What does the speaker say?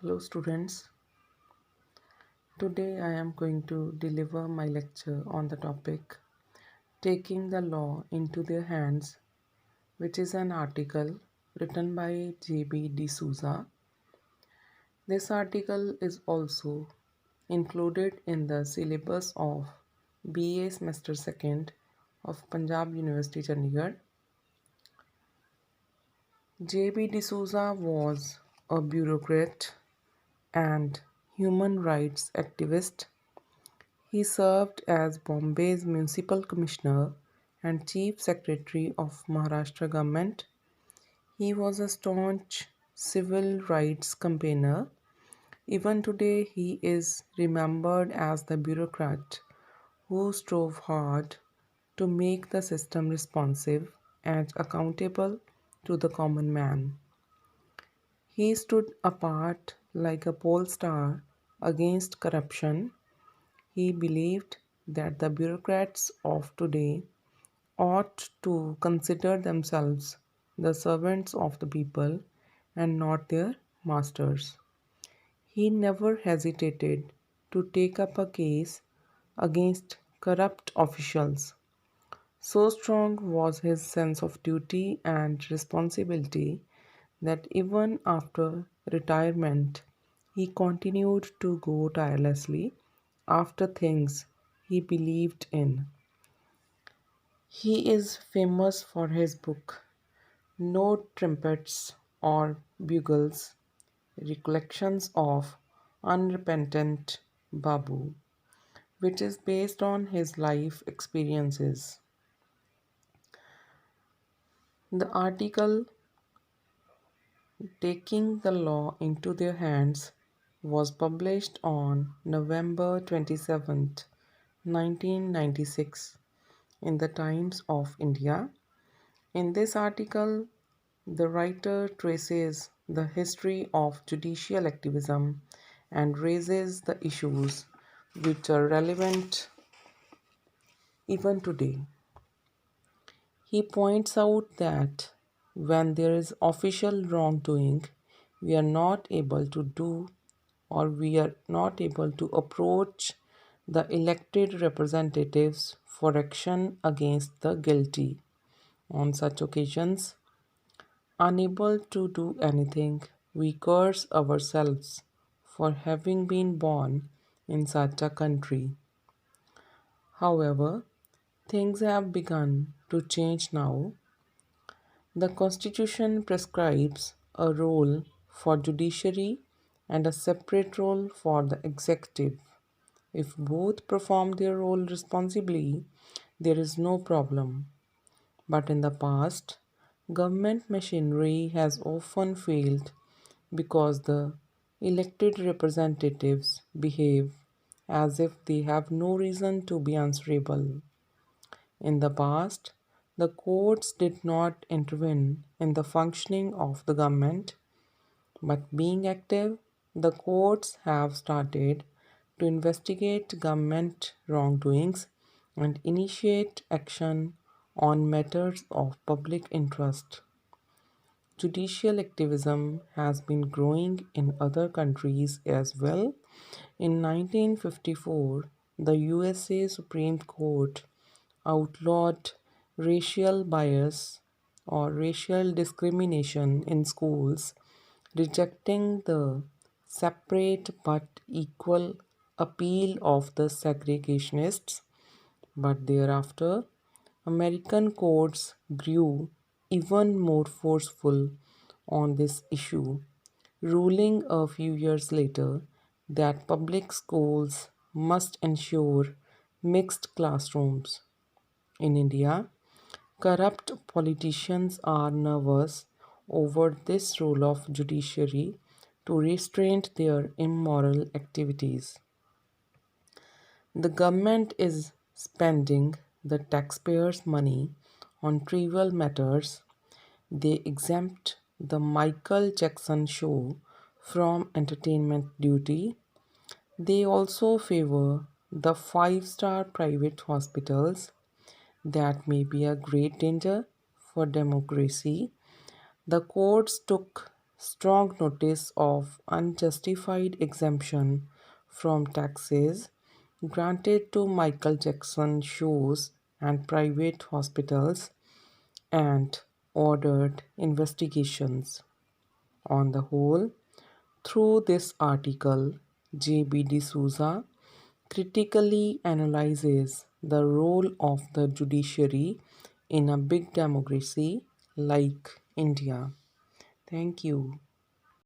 Hello students, today I am going to deliver my lecture on the topic Taking the Law into Their Hands, which is an article written by J.B. D'Souza. This article is also included in the syllabus of B.A Semester 2nd of Punjab University Chandigarh. J.B. D'Souza was a bureaucrat and human rights activist. He served as Bombay's Municipal Commissioner and Chief Secretary of Maharashtra government. He was a staunch civil rights campaigner. Even today, he is remembered as the bureaucrat who strove hard to make the system responsive and accountable to the common man. He stood apart like a pole star against corruption. He believed that the bureaucrats of today ought to consider themselves the servants of the people and not their masters. He never hesitated to take up a case against corrupt officials. So strong was his sense of duty and responsibility that even after retirement, he continued to go tirelessly after things he believed in. He is famous for his book, No Trumpets or Bugles Recollections of Unrepentant Babu, which is based on his life experiences. The article Taking the Law into Their Hands was published on November 27th, 1996 in the Times of India. In this article, the writer traces the history of judicial activism and raises the issues which are relevant even today. He points out that when there is official wrongdoing, we are not able to do or we are not able to approach the elected representatives for action against the guilty. On such occasions, unable to do anything, we curse ourselves for having been born in such a country. However, things have begun to change now. The Constitution prescribes a role for judiciary and a separate role for the executive. If both perform their role responsibly, there is no problem. But in the past, government machinery has often failed because the elected representatives behave as if they have no reason to be answerable. In the past, the courts did not intervene in the functioning of the government, but being active, the courts have started to investigate government wrongdoings and initiate action on matters of public interest. Judicial activism has been growing in other countries as well. In 1954, the USA Supreme Court outlawed racial bias or racial discrimination in schools, rejecting the separate but equal appeal of the segregationists. But thereafter, American courts grew even more forceful on this issue, ruling a few years later that public schools must ensure mixed classrooms. In India, corrupt politicians are nervous over this role of judiciary to restrain their immoral activities. The government is spending the taxpayers' money on trivial matters. They exempt the Michael Jackson show from entertainment duty. They also favor the five-star private hospitals that may be a great danger for democracy. The courts took strong notice of unjustified exemption from taxes granted to Michael Jackson shows and private hospitals, and ordered investigations. On the whole, through this article, J.B. D'Souza critically analyzes the role of the judiciary in a big democracy like India. Thank you.